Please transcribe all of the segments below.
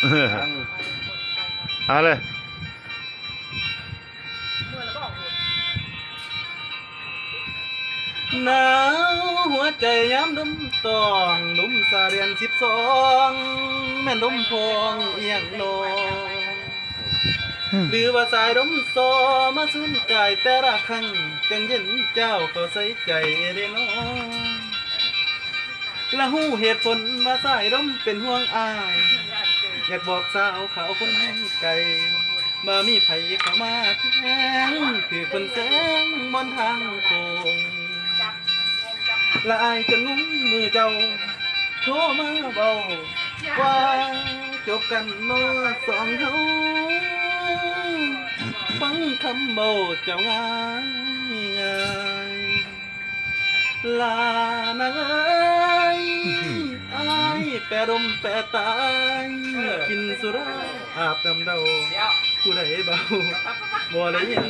เอาเลยหนาวหัวใจย้ำดมตองดมสาเรียน12แม่นดมพองเอียงนองหรือว่าสายดมโซมาสุนกายแต่ละครั้งจังเย็นเจ้าเขาใส่ใจเด้น้องและหูเหตุผลว่าสายดมเป็นห่วงอายอยากบอกสาวเขาคนไกลมามีไผเข้ามาแทงคือคนแสงบนทางโค้งละอายจนงุ้มมือเจ้าโทรมาเบาว่าจบกันเมื่อสองเฮาฟังคำเบาเจ้าง่ายง่ายลานางเอ้ยอายแปรดมแปรตายกินสุราอาบน้ำเดาผู้ใดเบาบ่ได้ยิน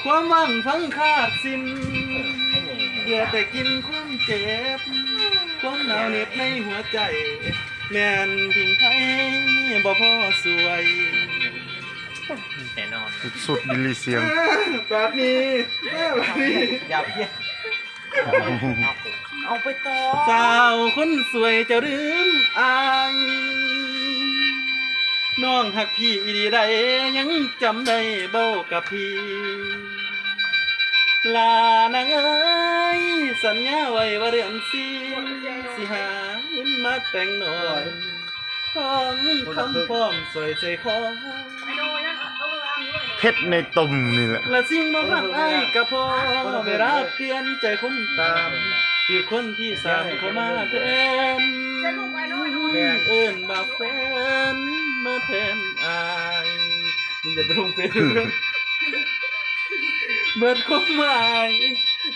ความหวังฟังขาดสิ้นเหลือแต่กินความเจ็บความหนาวเหน็บในหัวใจแม่นทิ้งไผบ่พอสวยแน่นอน สุดๆมิลลิเสียง แบบนี้แบบนี้ อย่าเพี้ยนเอาไปต่อ สาวคนสวยจะลืมอายน้องหักพี่ดีใดยังจำได้เบ้ากับพี่ลานางเอ้ยสัญญาไว้ว่าเดือนสิหาเงินมาแต่งหน่อยพร้อมคำพร้อมสวยใส่คอ เพชรในตุ่มนี่แหละ และสิ่งบ่รักไอ้ก็พอเวลาเปลี่ยนใจคนตามคือคนที่สามเข้ามาแทนเอิ้นมาแฟนมาแทนอายมึงอย่าไปลงเฟซเบิดความหมาย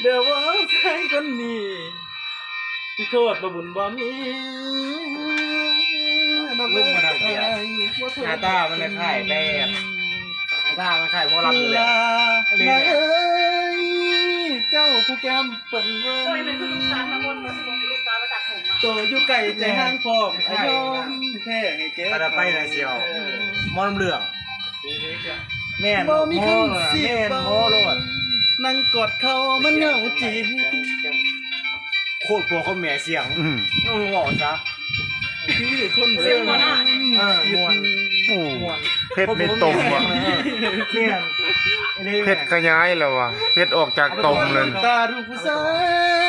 เดี๋ยวว่าใช่คนนี้ที่โทษบ่บุญบ่มีลุงมาทำเดียวหน้าตามันคล้ายแบบหน้าตามันคล้ายหมอลำอยู่เลย นางเอ้ยเจ้าผู้แก้มเปิ่นเว้ โอ้ย ย มันคือลูกตาทั้งหมดมันคือลูกตามาจากผมอ่ะ ตัวอยู่ไกลใจห้างพร้อมอายอมแค่ให้แก ไปไปไหนเชียวหมอลำเรื่องแม่น บ่ โม มี โห คำสิ แม่นโมโลด นั่งกอดเขามันเหงาจี โคตรกลัวเขาแม่เสียงบอกซะ คือคน ม่วน โอ้เพชรในตุ่มว่ะ เนี่ย เพชรขยายแล้วว่ะเพชรออกจากตุ่มเลย ตาดูผู้ชาย